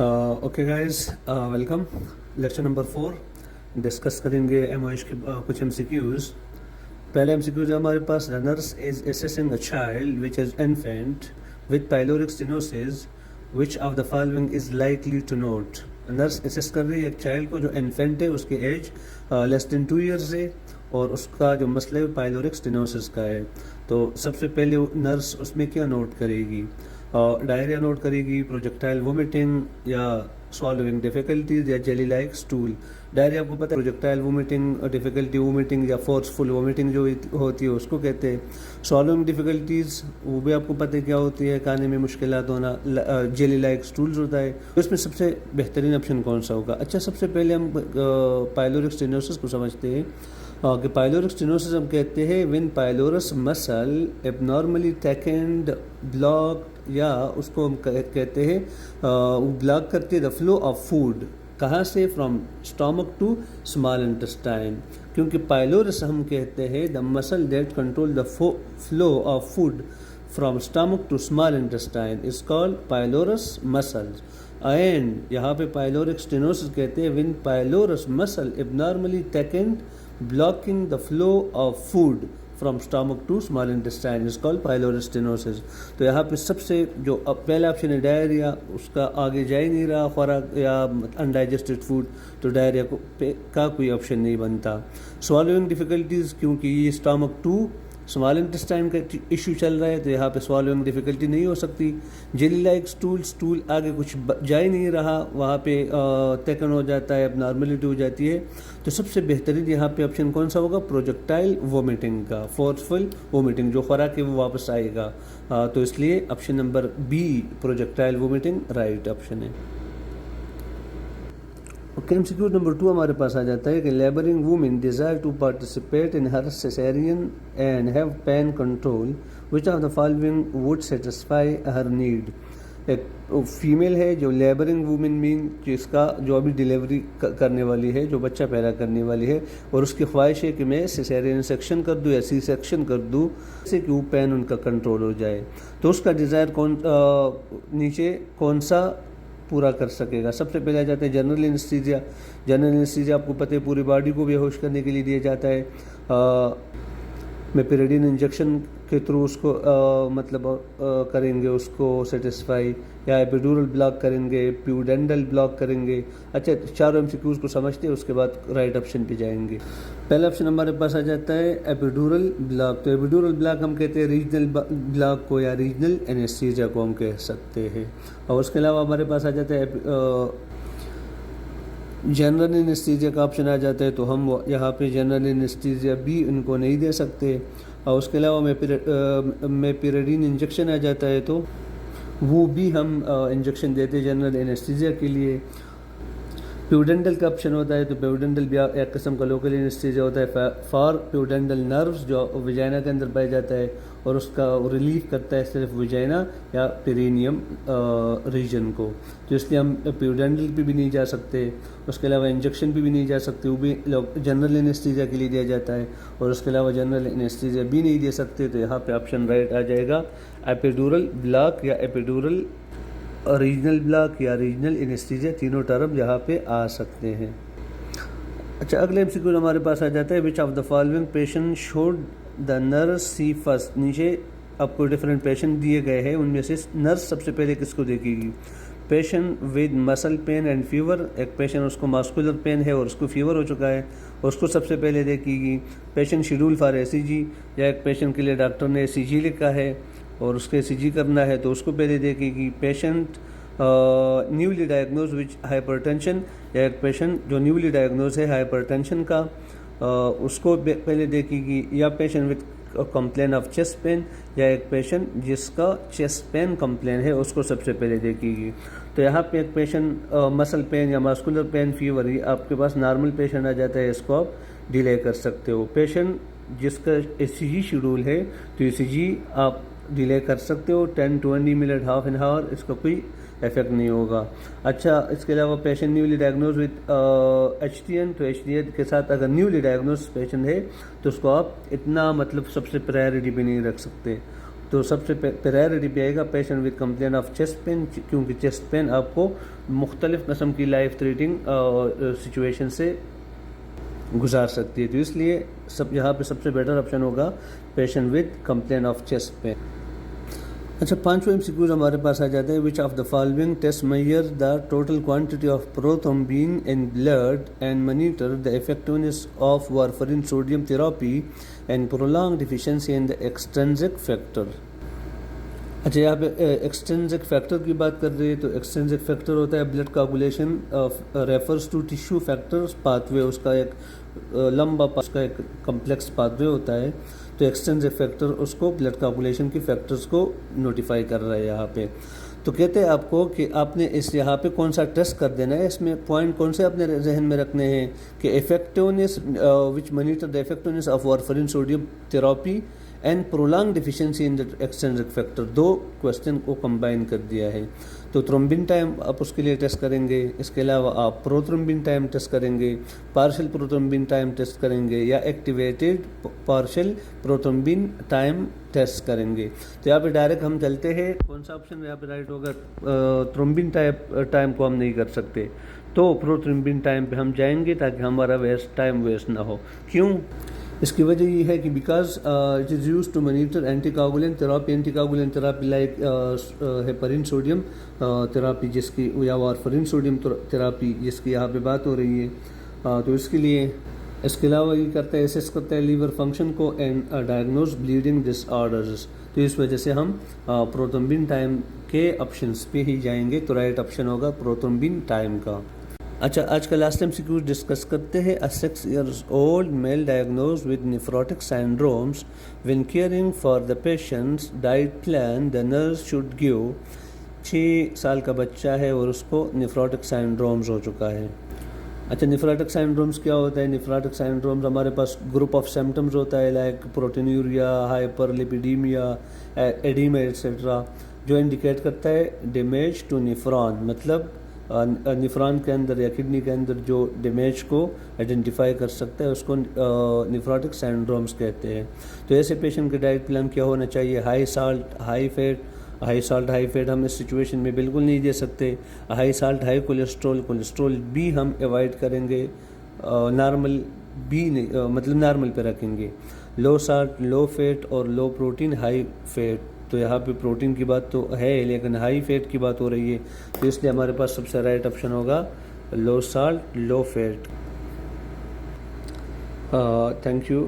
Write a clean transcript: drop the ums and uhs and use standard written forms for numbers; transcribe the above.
Okay guys, welcome. Lecture number 4 discuss करेंगे MOH के कुछ एमसीक्यूज। पहले एमसीक्यूज है हमारे पास, nurse is assessing a child which is infant with pyloric stenosis which of the following is likely to note. Nurse assess कर रही है एक चाइल्ड को जो इन्फेंट है, उसकी एज लेस देन 2 ईयर्स है और उसका जो मसला है पाइलोरिक स्टेनोसिस का है। तो सबसे पहले नर्स उसमें क्या नोट करेगी? डायरिया नोट करेगी, प्रोजेक्टाइल वोमिटिंग या सॉल्विंग डिफिकल्टीज या जेली लाइक स्टूल। डायरिया आपको पता है, प्रोजेक्टाइल वोमिटिंग, डिफिकल्टी वोमिटिंग या फोर्सफुल वोमिटिंग जो होती है उसको कहते हैं। सॉल्विंग डिफिकल्टीज वो भी आपको पता है क्या होती है, खाने में मुश्किलात होना। जेली लाइक स्टूल्स होता है। तो इसमें सबसे बेहतरीन ऑप्शन कौन सा होगा? अच्छा, सबसे पहले हम पाइलोरिक स्टेनोसिस को समझते हैं कि पाइलोरिक स्टेनोसिस हम कहते हैं when pylorus muscle abnormally thickened, block, या उसको हम कहते हैं वो ब्लॉक करती है द फ्लो ऑफ फूड। कहाँ से? From stomach to small intestine. क्योंकि पाइलोरस हम कहते हैं the muscle that control the flow of food from stomach to small intestine is called pylorus muscles. And यहाँ पे पाइलोरिक स्टेनोसिस कहते हैं when pylorus muscle abnormally thickened blocking the flow of food from stomach to small intestine is called pylorus stenosis। तो यहाँ पे सबसे जो पहला ऑप्शन है डायरिया, उसका आगे जा ही नहीं रहा, खुराक या अनडाइजेस्टेड फूड, तो डायरिया का कोई ऑप्शन नहीं बनता। swallowing difficulties, क्योंकि ये स्टमक टू स्मॉल इंटेस्टाइन का इशू चल रहा है तो यहाँ पे स्वॉलोइंग डिफिकल्टी नहीं हो सकती। जेली लाइक स्टूल आगे कुछ जा ही नहीं रहा, वहाँ पे टेकन हो जाता है, अब नॉर्मलिटी हो जाती है। तो सबसे बेहतरीन यहाँ पे ऑप्शन कौन सा होगा? प्रोजेक्टाइल वोमिटिंग का, फोर्सफुल वोमिटिंग, जो खुराक है वो वापस आएगा। तो इसलिए option number B projectile vomiting right option है। ओके, एमसीक्यू नंबर 2 हमारे पास आ जाता है कि labouring women desire to participate in her caesarean and have pain control, which of the following would satisfy her need. एक फीमेल है जो लेबरिंग वुमेन मीन जिसका जो अभी डिलीवरी करने वाली है, जो बच्चा पैदा करने वाली है, और उसकी ख्वाहिश है कि मैं सिसेरियन सेक्शन कर दूँ या सी सेक्शन कर दूँ जिससे कि वो पेन उनका कंट्रोल हो जाए। तो उसका डिज़ायर नीचे कौन सा पूरा कर सकेगा? सबसे पहले आ जाता है जनरल एनेस्थीसिया। जनरल एनेस्थीसिया आपको पता है पूरी बॉडी को बेहोश करने के लिए दिया जाता है। मेपिरिडिन इंजेक्शन के थ्रू उसको करेंगे उसको सेटिस्फाई, या एपिड्यूरल ब्लॉक करेंगे, प्यूडेंडल ब्लॉक करेंगे। अच्छा, चारों एमसीक्यूज को समझते हैं, उसके बाद राइट ऑप्शन पे जाएंगे। पहला ऑप्शन हमारे पास आ जाता है एपिड्यूरल ब्लॉक। तो एपिड्यूरल ब्लॉक हम कहते हैं रीजनल ब्लॉक को या रीजनल एनेस्थीसिया को हम कह सकते हैं। और उसके अलावा हमारे पास आ जाता है जनरल एनेस्थीसिया का ऑप्शन आ जाता है, तो हम यहाँ पे जनरल एनेस्थीसिया भी उनको नहीं दे सकते। और उसके अलावा मेपिरिडिन इंजेक्शन आ जाता है तो वो भी हम इंजेक्शन देते हैं जनरल एनेस्थीसिया के लिए। प्यूडेंडल का ऑप्शन होता है, तो प्यूडेंडल भी एक किस्म का लोकल एनेस्थीसिया होता है फॉर प्यूडेंडल नर्व्स, जो विजाइना के अंदर पाया जाता है और उसका रिलीफ करता है सिर्फ विजाइना या पेरिनियम रीजन को। तो इसलिए हम प्यूडेंडल पे भी नहीं जा सकते। उसके अलावा इंजेक्शन पे भी नहीं जा सकते, वो भी जनरल एनेस्थीसिया के लिए दिया जाता है। और उसके अलावा जनरल एनेस्थीसिया भी नहीं दे सकते, तो यहाँ पे ऑप्शन राइट आ जाएगा एपिड्यूरल ब्लॉक या एपिड्यूरल रीजनल ब्लॉक या रीजनल एनेस्थीसिया, तीनों टर्म यहाँ पे आ सकते हैं। अच्छा, अगले एमसीक्यू हमारे पास आ जाता है which of the following patient should the nurse see first. नीचे आपको डिफरेंट पेशेंट दिए गए हैं, उनमें से नर्स सबसे पहले किसको देखेगी? Patient with muscle pain and fever, एक पेशेंट उसको मास्कुलर पेन है और उसको फीवर हो चुका है, उसको सबसे पहले देखेगी। पेशेंट शेड्यूल फॉर एसीजी, या एक पेशेंट के लिए डॉक्टर ने एसीजी लिखा है और उसके एसीजी करना है तो उसको पहले देखेगी। पेशेंट न्यूली डायग्नोज विच हाइपरटेंशन, या एक पेशेंट जो न्यूली डायग्नोज है हाइपरटेंशन का, उसको पहले देखेगी। या patient with complain of chest pen, या एक पेशेंट जिसका चेस्ट पेन कंप्लेन है उसको सबसे पहले देखेगी। तो यहाँ पे एक पेशेंट मसल पेन या मास्कुलर पेन फीवर, ये आपके पास नॉर्मल पेशेंट आ जाता है, इसको आप डिले कर सकते हो। पेशेंट जिसका एसीजी शेड्यूल है तो एसीजी आप डिले कर सकते हो 10-20 मिनट, हाफ एन आवर, इसका कोई इफेक्ट नहीं होगा। अच्छा, इसके अलावा patient newly diagnose with HTN, तो HTN के साथ अगर न्यूली डायग्नोज पेशेंट है तो उसको आप इतना सबसे प्रायोरिटी पे नहीं रख सकते। तो सबसे प्रायोरिटी पे आएगा patient with complain of chest pen, क्योंकि चेस्ट पेन आपको मुख्तलिफ किस्म की लाइफ थ्रेटनिंग सिचुएशन से गुजार सकती है। तो इसलिए यहाँ पे सबसे बेटर ऑप्शन होगा patient with complain of chest pain. अच्छा, 5वां MCQ हमारे पास आ जाते हैं। Which of the following test measure the total quantity of prothrombin in blood and monitor the effectiveness of warfarin sodium therapy and prolong deficiency in the extrinsic factor. अच्छा, यहाँ पे एक्सट्रिंसिक फैक्टर की बात कर रही है। तो एक्सट्रिंसिक फैक्टर होता है blood coagulation refers to tissue factors pathway, उसका एक लंबा उसका एक कम्प्लेक्स पाथवे होता है। तो एक्सट्रिंसिक फैक्टर उसको ब्लड कोगुलेशन की फैक्टर्स को नोटिफाई कर रहा है यहाँ पे। तो कहते हैं आपको कि आपने इस यहाँ पे कौन सा टेस्ट कर देना है, इसमें पॉइंट कौन से अपने जहन में रखने हैं कि effectiveness which monitor the effectiveness of warfarin sodium therapy and prolong deficiency in the extrinsic factor. दो क्वेश्चन को कंबाइन कर दिया है। तो थ्रोम्बिन टाइम आप उसके लिए टेस्ट करेंगे, इसके अलावा आप प्रोथ्रोम्बिन टाइम टेस्ट करेंगे, पार्शियल प्रोथ्रोम्बिन टाइम टेस्ट करेंगे या activated partial prothrombin time test करेंगे। तो यहाँ पे डायरेक्ट हम चलते हैं, कौन सा ऑप्शन यहाँ पे राइट होगा? थ्रोम्बिन टाइम को हम नहीं कर सकते, तो प्रोथ्रोम्बिन टाइम पे हम जाएंगे ताकि हमारा टाइम वेस्ट ना हो। क्यों? इसकी वजह ये है कि because it is use to monitor anticoagulant therapy like heparin sodium therapy जिसकी, या वारफरिन सोडियम थेरेपी जिसकी यहाँ पे बात हो रही है। तो इसके लिए इसके अलावा ये करता है, एसेस करता है लीवर फंक्शन को एंड डायग्नोज ब्लीडिंग डिसऑर्डर्स। तो इस वजह से हम प्रोथ्रोम्बिन टाइम के ऑप्शंस पे ही जाएंगे। तो राइट ऑप्शन होगा प्रोथ्रोम्बिन टाइम का। अच्छा, आज का लास्ट MCQ डिस्कस करते हैं। अ 6 years old male diagnosed with nephrotic syndromes, when caring for the patient's diet plan, the nurse should give 6 साल का बच्चा है और उसको निफ्रोटिक साइंड्रोम्स हो चुका है। अच्छा, निफ्रोटिक साइंड्रोम्स क्या होता है? निफ्रोटिक साइंड्रोम्स हमारे पास ग्रुप ऑफ सिम्टम्स होता है like proteinuria, hyperlipidaemia, oedema etcetera, जो इंडिकेट करता है डैमेज टू निफ्रॉन, मतलब निफ्रॉन के अंदर या किडनी के अंदर जो डैमेज को आइडेंटिफाई कर सकता है उसको निफ्रोटिक साइंड्रोम्स कहते हैं। तो ऐसे पेशेंट के डाइट प्लान क्या होना चाहिए? हाई साल्ट हाई फैट हम इस सिचुएशन में बिल्कुल नहीं दे सकते। हाई साल्ट हाई कोलेस्ट्रॉल भी हम अवॉइड करेंगे, नॉर्मल भी नहीं, मतलब नॉर्मल पे रखेंगे। लो साल्ट लो फैट और लो प्रोटीन हाई फैट। तो यहाँ पे प्रोटीन की बात तो है लेकिन हाई फैट की बात हो रही है, तो इसलिए हमारे पास सबसे राइट ऑप्शन होगा low salt low fat. Thank you.